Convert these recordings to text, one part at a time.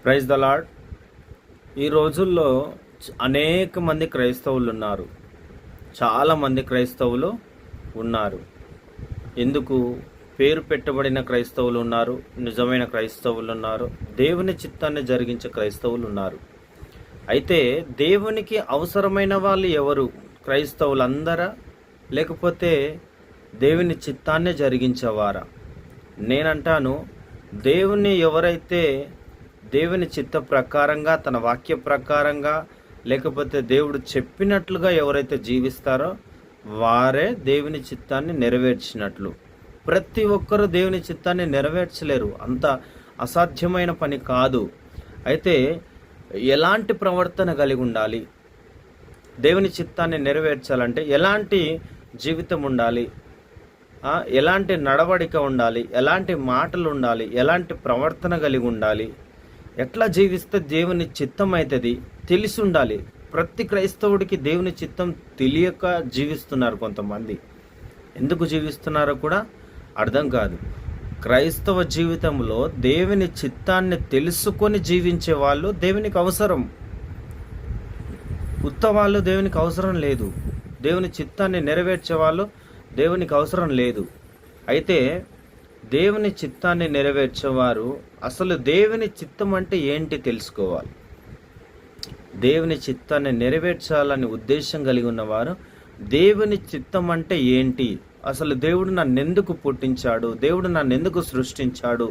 Praise the lord. ఈ రోజుల్లో అనేక మంది క్రైస్తవులు ఉన్నారు. చాలామంది క్రైస్తవులు ఉన్నారు. ఎందుకు? పేరు పెట్టబడిన క్రైస్తవులు ఉన్నారు, నిజమైన క్రైస్తవులు ఉన్నారు, దేవుని చిత్తాన్ని జరిగించే క్రైస్తవులు ఉన్నారు. అయితే దేవునికి అవసరమైన వాళ్ళు ఎవరు? క్రైస్తవులందరా, లేకపోతే దేవుని చిత్తాన్ని జరిగించేవారా? నేనంటాను, దేవుని ఎవరైతే దేవుని చిత్త ప్రకారంగా, తన వాక్య ప్రకారంగా, లేకపోతే దేవుడు చెప్పినట్లుగా ఎవరైతే జీవిస్తారో వారే దేవుని చిత్తాన్ని నెరవేర్చినట్లు. ప్రతి ఒక్కరూ దేవుని చిత్తాన్ని నెరవేర్చలేరు, అంత అసాధ్యమైన పని కాదు. అయితే ఎలాంటి ప్రవర్తన కలిగి ఉండాలి? దేవుని చిత్తాన్ని నెరవేర్చాలంటే ఎలాంటి జీవితం ఉండాలి? ఎలాంటి నడవడిక ఉండాలి? ఎలాంటి మాటలు ఉండాలి? ఎలాంటి ప్రవర్తన కలిగి ఉండాలి? ఎట్లా జీవిస్తే దేవుని చిత్తం అవుతుంది తెలిసి ఉండాలి. ప్రతి క్రైస్తవుడికి దేవుని చిత్తం తెలియక జీవిస్తున్నారు కొంతమంది. ఎందుకు జీవిస్తున్నారో కూడా అర్థం కాదు. క్రైస్తవ జీవితంలో దేవుని చిత్తాన్ని తెలుసుకొని జీవించే వాళ్ళు దేవునికి అవసరం. వాళ్ళు దేవునికి అవసరం లేదు. దేవుని చిత్తాన్ని నెరవేర్చే వాళ్ళు దేవునికి అవసరం లేదు. అయితే దేవుని చిత్తాన్ని నెరవేర్చేవారు అసలు దేవుని చిత్తం అంటే ఏంటి తెలుసుకోవాలి. దేవుని చిత్తాన్ని నెరవేర్చాలని ఉద్దేశం కలిగి ఉన్నవారు దేవుని చిత్తం అంటే ఏంటి, అసలు దేవుడు నన్ను ఎందుకు పుట్టించాడు, దేవుడు నన్ను ఎందుకు సృష్టించాడు,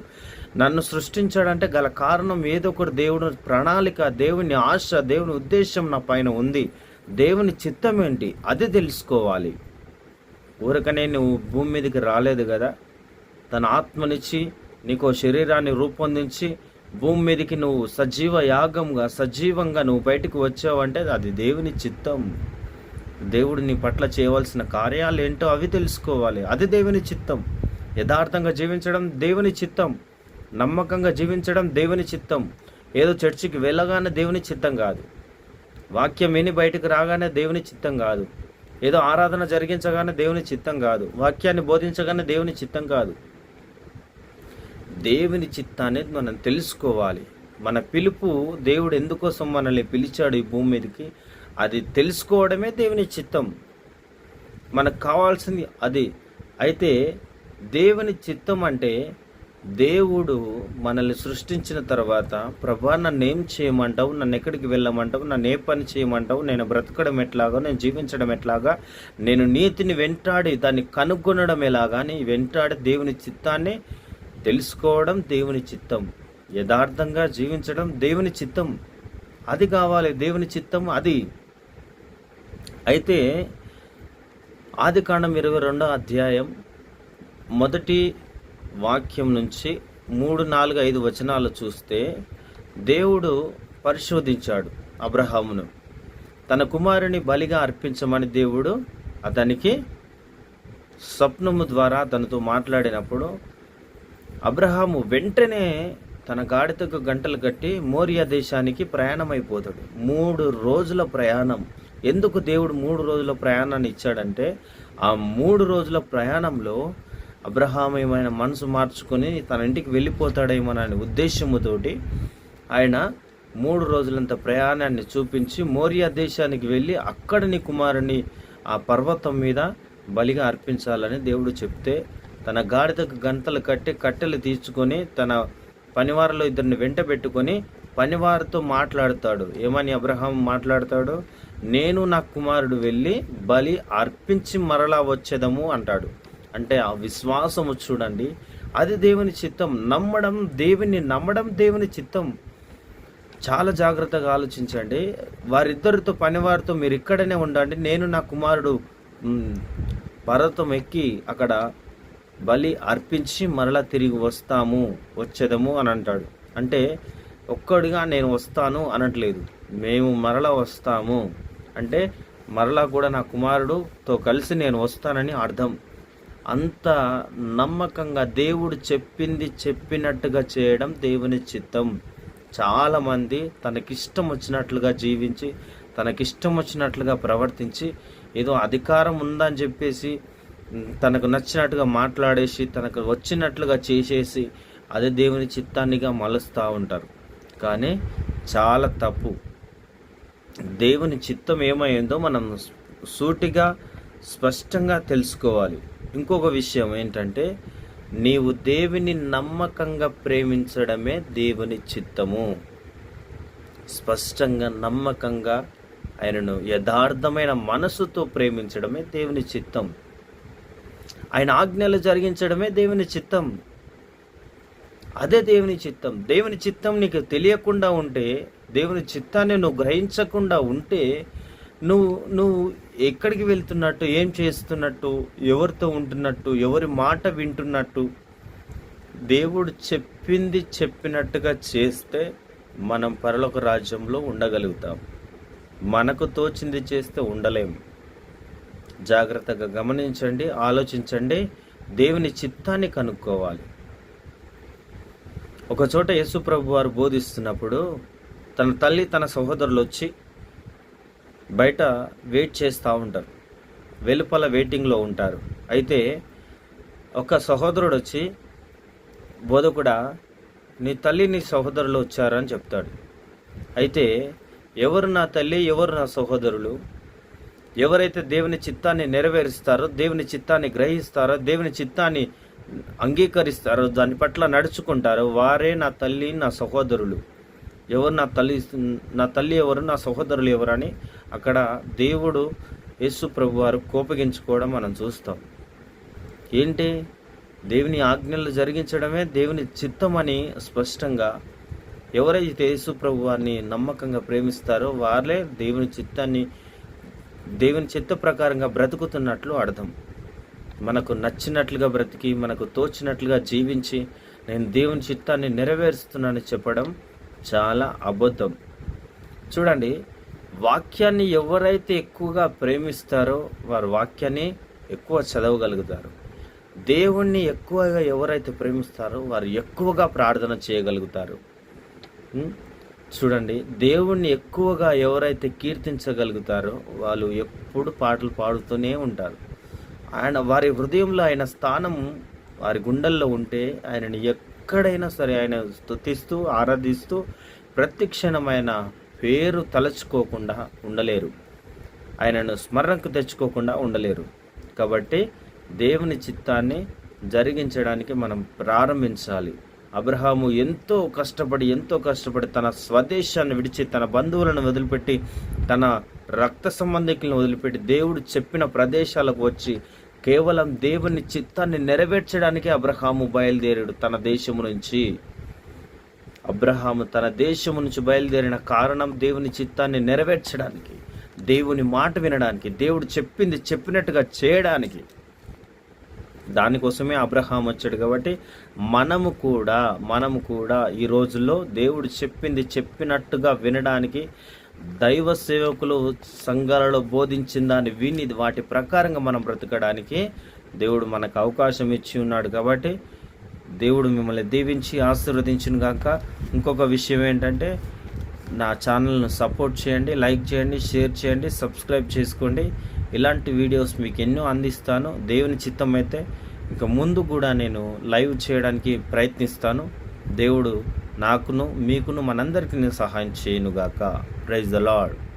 నన్ను సృష్టించాడంటే గల కారణం ఏదో ఒకటి, దేవుడు ప్రణాళిక, దేవుని ఆశ, దేవుని ఉద్దేశం నా పైన ఉంది, దేవుని చిత్తం ఏంటి అది తెలుసుకోవాలి. ఊరకనే నువ్వు భూమి మీదకి రాలేదు కదా, తన ఆత్మనిచ్చి నీకు శరీరాన్ని రూపొందించి భూమి మీదకి నువ్వు సజీవ యాగంగా, సజీవంగా నువ్వు బయటకు వచ్చావంటే అది దేవుని చిత్తం. దేవుడు నీ పట్ల చేయవలసిన కార్యాలు ఏంటో అవి తెలుసుకోవాలి, అది దేవుని చిత్తం. యథార్థంగా జీవించడం దేవుని చిత్తం, నమ్మకంగా జీవించడం దేవుని చిత్తం. ఏదో చర్చికి వెళ్ళగానే దేవుని చిత్తం కాదు, వాక్యం విని బయటకు రాగానే దేవుని చిత్తం కాదు, ఏదో ఆరాధన జరిగించగానే దేవుని చిత్తం కాదు, వాక్యాన్ని బోధించగానే దేవుని చిత్తం కాదు. దేవుని చిత్తాన్ని మనం తెలుసుకోవాలి. మన పిలుపు, దేవుడు ఎందుకోసం మనల్ని పిలిచాడు ఈ భూమి మీదకి, అది తెలుసుకోవడమే దేవుని చిత్తం. మనకు కావాల్సింది అది. అయితే దేవుని చిత్తం అంటే దేవుడు మనల్ని సృష్టించిన తర్వాత, ప్రభా నన్ను ఏం చేయమంటావు, నన్ను ఎక్కడికి వెళ్ళమంటావు, నన్ను ఏ పని చేయమంటావు, నేను బ్రతకడం ఎట్లాగా, నేను జీవించడం ఎట్లాగా, నేను నీతిని వెంటాడి దాన్ని కనుగొనడం ఎలాగా అని వెంటాడి దేవుని చిత్తాన్ని తెలుసుకోవడం దేవుని చిత్తం. యథార్థంగా జీవించడం దేవుని చిత్తం. అది కావాలి, దేవుని చిత్తం అది. అయితే ఆదికాండం 22వ అధ్యాయం 1 వాక్యం నుంచి 3, 4, 5 వచనాలు చూస్తే దేవుడు పరిశోధించాడు అబ్రహామును. తన కుమారుని బలిగా అర్పించమని దేవుడు అతనికి స్వప్నము ద్వారా తనతో మాట్లాడినప్పుడు అబ్రహాము వెంటనే తన గాడిదకు గంటలు కట్టి మోరియా దేశానికి ప్రయాణమైపోతాడు. 3 రోజుల ప్రయాణం. ఎందుకు దేవుడు 3 రోజుల ప్రయాణాన్ని ఇచ్చాడంటే ఆ 3 రోజుల ప్రయాణంలో అబ్రహాము ఏమైనా మనసు మార్చుకొని తన ఇంటికి వెళ్ళిపోతాడేమోననే ఉద్దేశముతోటి ఆయన 3 రోజులంత ప్రయాణాన్ని చూపించి మోరియా దేశానికి వెళ్ళి అక్కడ నీ కుమారుని ఆ పర్వతం మీద బలిగా అర్పించాలని దేవుడు చెప్తే తన గాడిదకు గంటలు కట్టి కట్టెలు తీసుకొని తన పనివారిలో 2 వెంట పెట్టుకొని పనివారితో మాట్లాడతాడు. ఏమని అబ్రహాం మాట్లాడతాడు? నేను నా కుమారుడు వెళ్ళి బలి అర్పించి మరలా వచ్చేదము అంటాడు. అంటే ఆ విశ్వాసము చూడండి, అది దేవుని చిత్తం. నమ్మడం దేవుని చిత్తం. చాలా జాగ్రత్తగా ఆలోచించండి. వారిద్దరితో పనివారితో మీరు ఇక్కడనే ఉండండి, నేను నా కుమారుడు పర్వతం ఎక్కి అక్కడ బలి అర్పించి మరలా తిరిగి వచ్చేదము అని అంటాడు. అంటే ఒక్కడిగా నేను వస్తాను అనట్లేదు, మేము మరలా వస్తాము అంటే మరలా కూడా నా కుమారుడుతో కలిసి నేను వస్తానని అర్థం. అంత నమ్మకంగా దేవుడు చెప్పింది చెప్పినట్టుగా చేయడం దేవుని చిత్తం. చాలామంది తనకిష్టం వచ్చినట్లుగా జీవించి, తనకిష్టం వచ్చినట్లుగా ప్రవర్తించి, ఏదో అధికారం ఉందని చెప్పేసి తనకు నచ్చినట్టుగా మాట్లాడేసి, తనకు వచ్చినట్లుగా చేసేసి అదే దేవుని చిత్తాన్నిగా మలుస్తూ ఉంటారు. కానీ చాలా తప్పు. దేవుని చిత్తం ఏమైందో మనం సూటిగా స్పష్టంగా తెలుసుకోవాలి. ఇంకొక విషయం ఏంటంటే, నీవు దేవుని నమ్మకంగా ప్రేమించడమే దేవుని చిత్తము. స్పష్టంగా నమ్మకంగా ఆయనను యథార్థమైన మనసుతో ప్రేమించడమే దేవుని చిత్తం. ఆయన ఆజ్ఞలు జరిగించడమే దేవుని చిత్తం. అదే దేవుని చిత్తం. దేవుని చిత్తం నీకు తెలియకుండా ఉంటే, దేవుని చిత్తాన్ని నువ్వు గ్రహించకుండా ఉంటే, నువ్వు ఎక్కడికి వెళ్తున్నట్టు, ఏం చేస్తున్నట్టు, ఎవరితో ఉంటున్నట్టు, ఎవరి మాట వింటున్నట్టు, దేవుడు చెప్పింది చెప్పినట్టుగా చేస్తే మనం పరలోక రాజ్యంలో ఉండగలుగుతాం. మనకు తోచింది చేస్తే ఉండలేము. జాగ్రత్తగా గమనించండి, ఆలోచించండి, దేవుని చిత్తాన్ని కనుక్కోవాలి. ఒక చోట యేసు ప్రభు వారు బోధిస్తున్నప్పుడు తన తల్లి తన సహోదరులు వచ్చి బయట వెయిట్ చేస్తూ ఉంటారు, వెలుపల వెయిటింగ్లో ఉంటారు. అయితే ఒక సహోదరుడు వచ్చి, బోధకుడా, నీ తల్లి నీ సహోదరులు వచ్చారని చెప్తాడు. అయితే ఎవరు నా తల్లి, ఎవరు నా సహోదరులు? ఎవరైతే దేవుని చిత్తాన్ని నెరవేరుస్తారో, దేవుని చిత్తాన్ని గ్రహిస్తారో, దేవుని చిత్తాన్ని అంగీకరిస్తారో, దాని పట్ల నడుచుకుంటారో వారే నా తల్లి, నా సహోదరులు. ఎవరు నా తల్లి ఎవరు, నా సహోదరులు ఎవరని అక్కడ దేవుడు యేసు ప్రభు వారు కోపగించుకోవడం మనం చూస్తాం. ఏంటి? దేవుని ఆజ్ఞలు జరిగించడమే దేవుని చిత్తం అని స్పష్టంగా ఎవరైతే యేసు ప్రభు వారిని నమ్మకంగా ప్రేమిస్తారో వారే దేవుని చిత్త ప్రకారంగా బ్రతుకుతున్నట్లు అర్థం. మనకు నచ్చినట్లుగా బ్రతికి, మనకు తోచినట్లుగా జీవించి, నేను దేవుని చిత్తాన్ని నెరవేరుస్తున్నానని చెప్పడం చాలా అబద్ధం. చూడండి, వాక్యాన్ని ఎవరైతే ఎక్కువగా ప్రేమిస్తారో వారు వాక్యాన్ని ఎక్కువ చదవగలుగుతారు. దేవుణ్ణి ఎక్కువగా ఎవరైతే ప్రేమిస్తారో వారు ఎక్కువగా ప్రార్థన చేయగలుగుతారు. చూడండి, దేవుణ్ణి ఎక్కువగా ఎవరైతే కీర్తించగలుగుతారో వాళ్ళు ఎప్పుడు పాటలు పాడుతూనే ఉంటారు. వారి హృదయంలో ఆయన స్థానం వారి గుండెల్లో ఉంటే ఆయనని ఎక్కడైనా సరే ఆయన స్తుతిస్తూ ఆరాధిస్తూ ప్రతి క్షణం ఆయన పేరు తలచుకోకుండా ఉండలేరు, ఆయనను స్మరణకు తెచ్చుకోకుండా ఉండలేరు. కాబట్టి దేవుని చిత్తాన్ని జరిగించడానికి మనం ప్రారంభించాలి. అబ్రహాము ఎంతో కష్టపడి తన స్వదేశాన్ని విడిచి, తన బంధువులను వదిలిపెట్టి, తన రక్త సంబంధికులను వదిలిపెట్టి దేవుడు చెప్పిన ప్రదేశాలకు వచ్చి కేవలం దేవుని చిత్తాన్ని నెరవేర్చడానికి అబ్రహాము బయలుదేరాడు తన దేశము నుంచి. అబ్రహాము తన దేశము నుంచి బయలుదేరిన కారణం దేవుని చిత్తాన్ని నెరవేర్చడానికి, దేవుని మాట వినడానికి, దేవుడు చెప్పింది చెప్పినట్టుగా చేయడానికి. దానికోసమే అబ్రహాం వచ్చాడు. కాబట్టి మనము కూడా ఈ రోజుల్లో దేవుడు చెప్పింది చెప్పినట్టుగా వినడానికి, దైవ సేవకులు సంఘాలలో బోధించిన దాన్ని విని వాటి ప్రకారంగా మనం బ్రతకడానికి దేవుడు మనకు అవకాశం ఇచ్చి ఉన్నాడు. కాబట్టి దేవుడు మిమ్మల్ని దీవించి ఆశీర్వదించును గాక. ఇంకొక విషయం ఏంటంటే, నా ఛానల్ను సపోర్ట్ చేయండి, లైక్ చేయండి, షేర్ చేయండి, సబ్స్క్రైబ్ చేసుకోండి. ఇలాంటి వీడియోస్ మీకు ఎన్నో అందిస్తాను. దేవుని చిత్తం అయితే ఇక ముందు కూడా నేను లైవ్ చేయడానికి ప్రయత్నిస్తాను. దేవుడు నాకును మీకును మనందరికీ సహాయం చేయనుగాక. Praise the lord.